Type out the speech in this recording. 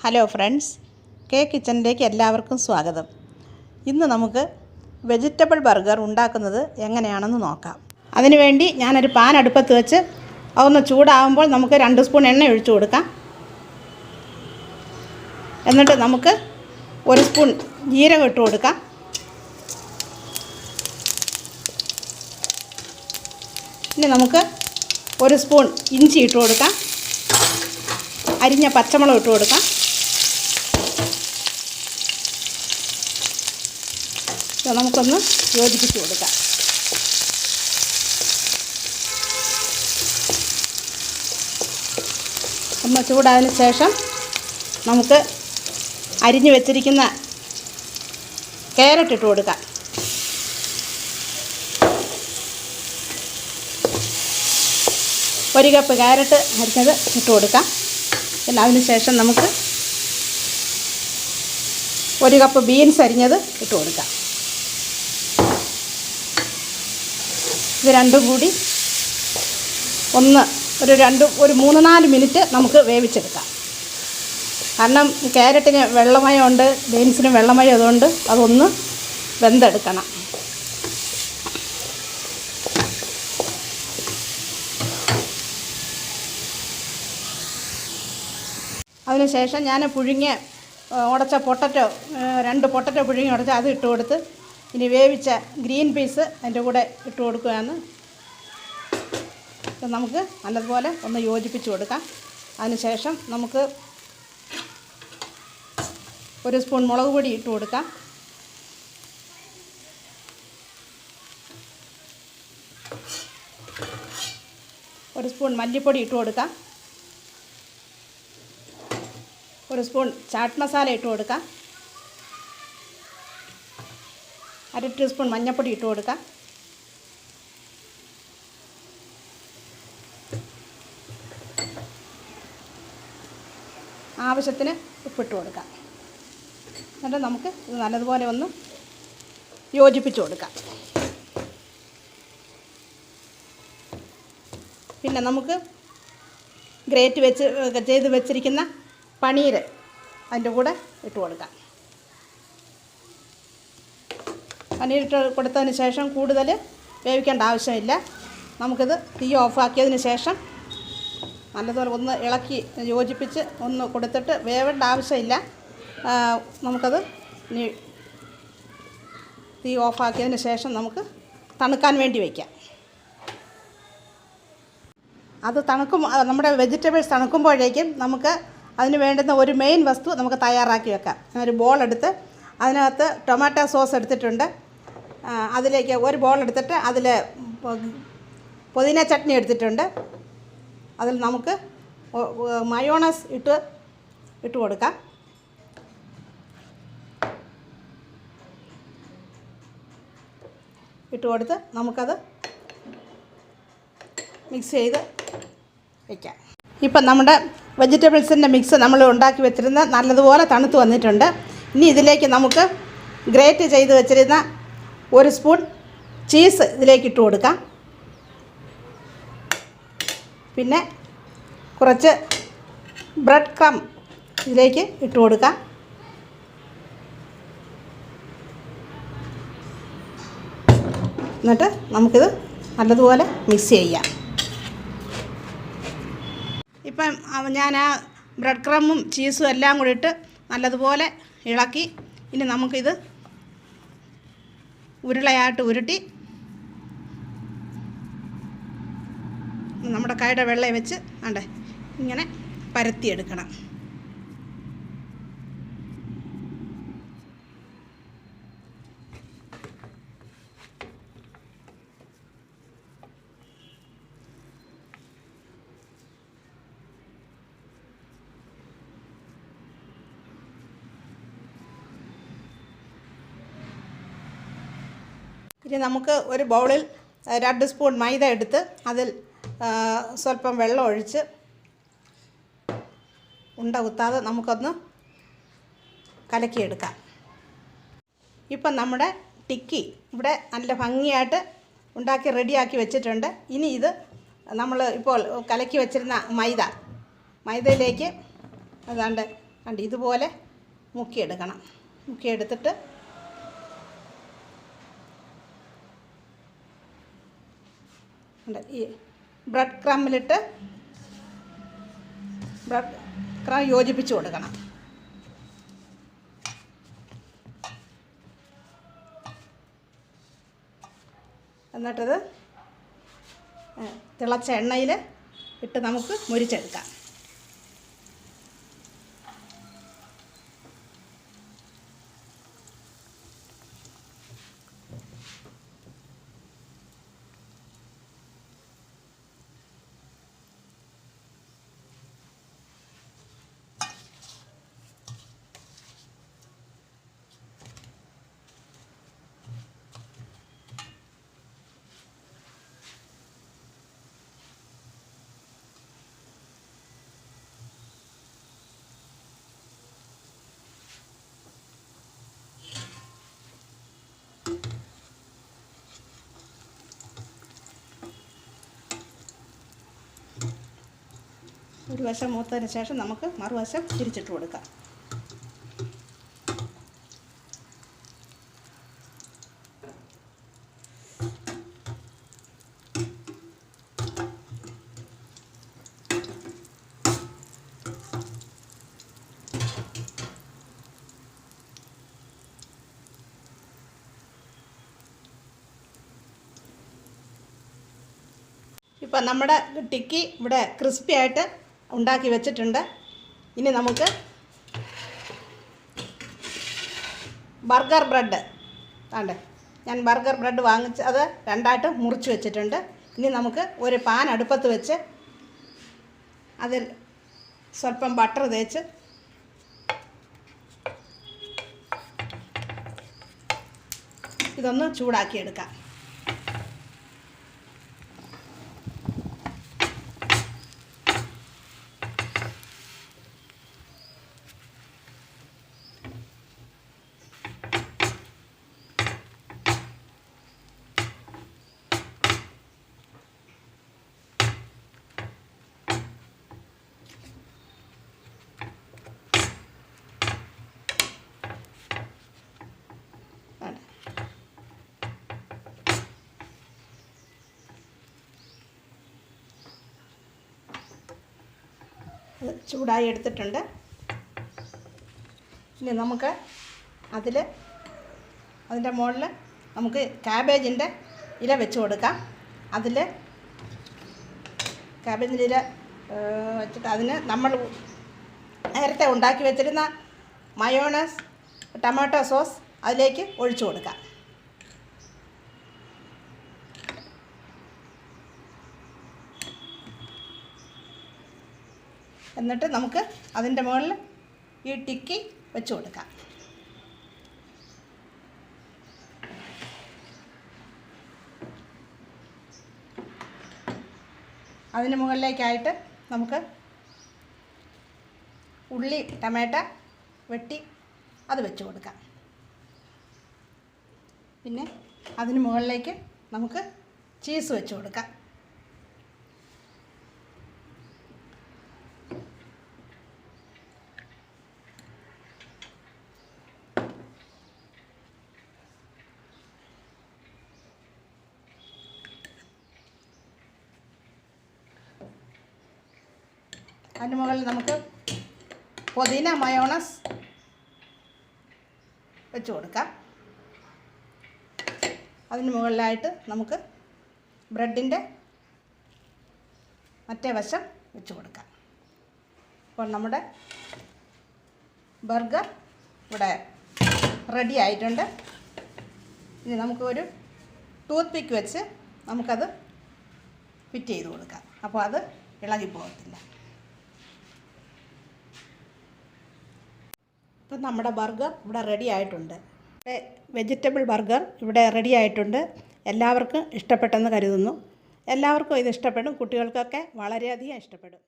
Hello friends, K കിച്ചണിലേക്ക് എല്ലാവർക്കും സ്വാഗതം. ഇന്ന് നമുക്ക് വെജിറ്റബിൾ ബർഗർ ഉണ്ടാക്കുന്നത് എങ്ങനെയാണെന്ന് നോക്കാം. അതിനുവേണ്ടി ഞാനൊരു പാൻ അടുപ്പത്ത് വെച്ച് അതൊന്ന് ചൂടാകുമ്പോൾ നമുക്ക് 2 സ്പൂൺ എണ്ണ ഒഴിച്ചു കൊടുക്കാം. എന്നിട്ട് നമുക്ക് 1 സ്പൂൺ ജീരകം ഇട്ട് കൊടുക്കാം. ഇനി നമുക്ക് 1 സ്പൂൺ ഇഞ്ചി ഇട്ട് കൊടുക്കാം. അരിഞ്ഞ പച്ചമുളക് ഇട്ട് കൊടുക്കാം. നമുക്കൊന്ന് യോജിപ്പിച്ച് കൊടുക്കാം. ഒന്ന് ചൂടായതിന് ശേഷം നമുക്ക് അരിഞ്ഞു വെച്ചിരിക്കുന്ന ക്യാരറ്റ് ഇട്ട് കൊടുക്കാം. ഒരു കപ്പ് ക്യാരറ്റ് അരിഞ്ഞത് ഇട്ട് കൊടുക്കാം. പിന്നെ അതിന് ശേഷം നമുക്ക് 1 കപ്പ് ബീൻസ് അരിഞ്ഞത് ഇട്ട് കൊടുക്കാം. ഇത് രണ്ടും കൂടി ഒരു 3-4 മിനിറ്റ് നമുക്ക് വേവിച്ചെടുക്കാം. കാരണം ക്യാരറ്റിന് വെള്ളമയമുണ്ട്, ബീൻസിന് വെള്ളമയം, അതുകൊണ്ട് അതൊന്ന് വെന്തെടുക്കണം. അതിനുശേഷം ഞാൻ ഉടച്ച പൊട്ടറ്റോ 2 പൊട്ടറ്റോ പുഴുങ്ങി ഉടച്ച അത് ഇട്ട് കൊടുത്ത് ഇനി വേവിച്ച ഗ്രീൻ പീസ് അതിൻ്റെ കൂടെ ഇട്ട് കൊടുക്കുകയാണ്. നമുക്ക് നല്ലതുപോലെ ഒന്ന് യോജിപ്പിച്ച് കൊടുക്കാം. അതിനുശേഷം നമുക്ക് 1 സ്പൂൺ മുളക് പൊടി ഇട്ട് കൊടുക്കാം. ഒരു സ്പൂൺ മല്ലിപ്പൊടി ഇട്ട് കൊടുക്കാം. 1 സ്പൂൺ ചാട്ട് മസാല ഇട്ട് കൊടുക്കാം. 1/2 ടീസ്പൂൺ മഞ്ഞൾപ്പൊടി ഇട്ട് കൊടുക്കാം. ആവശ്യത്തിന് ഉപ്പിട്ട് കൊടുക്കാം. എന്നിട്ട് നമുക്ക് ഇത് നല്ലതുപോലെ ഒന്ന് യോജിപ്പിച്ച് കൊടുക്കാം. പിന്നെ നമുക്ക് ചെയ്ത് വെച്ചിരിക്കുന്ന പനീർ അതിൻ്റെ കൂടെ ഇട്ട് കൊടുക്കാം. പനീർ ഇട്ട് കൊടുത്തതിന് ശേഷം കൂടുതൽ വേവിക്കേണ്ട ആവശ്യമില്ല. നമുക്കിത് തീ ഓഫാക്കിയതിന് ശേഷം നല്ലതുപോലെ ഒന്ന് ഇളക്കി യോജിപ്പിച്ച് ഒന്ന് കൊടുത്തിട്ട് വേവേണ്ട ആവശ്യമില്ല. നമുക്കത് ഇനി തീ ഓഫാക്കിയതിന് ശേഷം നമുക്ക് തണുക്കാൻ വേണ്ടി വയ്ക്കാം. അത് നമ്മുടെ വെജിറ്റബിൾസ് തണുക്കുമ്പോഴേക്കും നമുക്ക് അതിന് വേണ്ടുന്ന ഒരു മെയിൻ വസ്തു നമുക്ക് തയ്യാറാക്കി വെക്കാം. ഒരു ബോൾ എടുത്ത് അതിനകത്ത് ടൊമാറ്റോ സോസ് എടുത്തിട്ടുണ്ട്. അതിലേക്ക് ഒരു ബോൾ എടുത്തിട്ട് അതിൽ പുതിന ചട്നി എടുത്തിട്ടുണ്ട്. അതിൽ നമുക്ക് മയോണൈസ് ഇട്ട് കൊടുക്കാം. ഇട്ട് കൊടുത്ത് നമുക്കത് മിക്സ് ചെയ്ത് വയ്ക്കാം. ഇപ്പം നമ്മുടെ വെജിറ്റബിൾസിൻ്റെ മിക്സ് നമ്മൾ ഉണ്ടാക്കി വെച്ചിരുന്ന നല്ലതുപോലെ തണുത്ത് വന്നിട്ടുണ്ട്. ഇനി ഇതിലേക്ക് നമുക്ക് ഗ്രേറ്റ് ചെയ്ത് വെച്ചിരുന്ന 1 സ്പൂൺ ചീസ് ഇതിലേക്ക് ഇട്ട് കൊടുക്കാം. പിന്നെ കുറച്ച് ബ്രെഡ് ക്രം ഇതിലേക്ക് ഇട്ട് കൊടുക്കാം. എന്നിട്ട് നമുക്കിത് നല്ലതുപോലെ മിക്സ് ചെയ്യാം. ഇപ്പം ഞാൻ ആ ബ്രെഡ് ക്രമ്മും ചീസും എല്ലാം കൂടി ഇട്ട് നല്ലതുപോലെ ഇളക്കി ഇനി നമുക്കിത് ഉരുളയായിട്ട് ഉരുട്ടി നമ്മുടെ കൈയുടെ വെള്ളയിൽ വെച്ച് ഇങ്ങനെ പരത്തിയെടുക്കണം. ഇനി നമുക്ക് ഒരു ബൗളിൽ 2 സ്പൂൺ മൈദ എടുത്ത് അതിൽ സ്വല്പം വെള്ളം ഒഴിച്ച് ഉണ്ട കുത്താതെ നമുക്കൊന്ന് കലക്കിയെടുക്കാം. ഇപ്പം നമ്മുടെ ടിക്കി ഇവിടെ നല്ല ഭംഗിയായിട്ട് ഉണ്ടാക്കി റെഡിയാക്കി വെച്ചിട്ടുണ്ട്. ഇനി ഇത് നമ്മൾ ഇപ്പോൾ കലക്കി വെച്ചിരുന്ന മൈദയിലേക്ക് അതാണ്ട് കണ്ട് ഇതുപോലെ മുക്കിയെടുക്കണം. മുക്കിയെടുത്തിട്ട് ഈ ബ്രെഡ് ക്രമ്മിലിട്ട് ബ്രെഡ് ക്രം യോജിപ്പിച്ച് കൊടുക്കണം. എന്നിട്ടത് തിളച്ച എണ്ണയിൽ ഇട്ട് നമുക്ക് മുരിച്ചെടുക്കാം. ഒരു വശം മൂത്തതിന് ശേഷം നമുക്ക് മറുവശം തിരിച്ചിട്ട് കൊടുക്കാം. ഇപ്പം നമ്മുടെ ടിക്കി ഇവിടെ ക്രിസ്പി ആയിട്ട് ഉണ്ടാക്കി വെച്ചിട്ടുണ്ട്. ഇനി നമുക്ക് ബർഗർ ബ്രെഡ് ഞാൻ ബർഗർ ബ്രെഡ് വാങ്ങിച്ച് അത് രണ്ടായിട്ട് മുറിച്ച് വെച്ചിട്ടുണ്ട്. ഇനി നമുക്ക് ഒരു പാൻ അടുപ്പത്ത് വെച്ച് അതിൽ സ്വല്പം ബട്ടർ തേച്ച് ഇതൊന്ന് ചൂടാക്കിയെടുക്കാം. ചൂടായി എടുത്തിട്ടുണ്ട്. ഇനി നമുക്ക് അതിൻ്റെ മുകളിൽ നമുക്ക് ക്യാബേജിൻ്റെ ഇല വെച്ച് കൊടുക്കാം. അതിൽ ക്യാബേജിൻ്റെ ഇല വെച്ചിട്ട് അതിന് നമ്മൾ നേരത്തെ ഉണ്ടാക്കി വെച്ചിരുന്ന മയോണൈസ് ടൊമാറ്റോ സോസ് അതിലേക്ക് ഒഴിച്ചു കൊടുക്കാം. എന്നിട്ട് നമുക്ക് അതിൻ്റെ മുകളിൽ ഈ ടിക്കി വെച്ച് കൊടുക്കാം. അതിന് മുകളിലേക്കായിട്ട് നമുക്ക് ഉള്ളി ടൊമാറ്റോ വെട്ടി അത് വെച്ച് കൊടുക്കാം. പിന്നെ അതിന് മുകളിലേക്ക് നമുക്ക് ചീസ് വെച്ച് കൊടുക്കാം. അതിന് മുകളിൽ നമുക്ക് പുതിന മയോണൈസ് വെച്ച് കൊടുക്കാം. അതിന് മുകളിലായിട്ട് നമുക്ക് ബ്രെഡിൻ്റെ മറ്റേ വശം വെച്ച് കൊടുക്കാം. അപ്പോൾ നമ്മുടെ ബർഗർ ഇവിടെ റെഡി ആയിട്ടുണ്ട്. ഇനി നമുക്കൊരു ടൂത്ത് പിക്ക് വെച്ച് നമുക്കത് ഫിറ്റ് ചെയ്ത് കൊടുക്കാം. അപ്പോൾ അത് ഇളകി പോകത്തില്ല. ഇപ്പം നമ്മുടെ ബർഗർ ഇവിടെ റെഡി ആയിട്ടുണ്ട്. വെജിറ്റബിൾ ബർഗർ ഇവിടെ റെഡി ആയിട്ടുണ്ട്. എല്ലാവർക്കും ഇഷ്ടപ്പെട്ടെന്ന് കരുതുന്നു. എല്ലാവർക്കും ഇത് ഇഷ്ടപ്പെടും. കുട്ടികൾക്കൊക്കെ വളരെയധികം ഇഷ്ടപ്പെടും.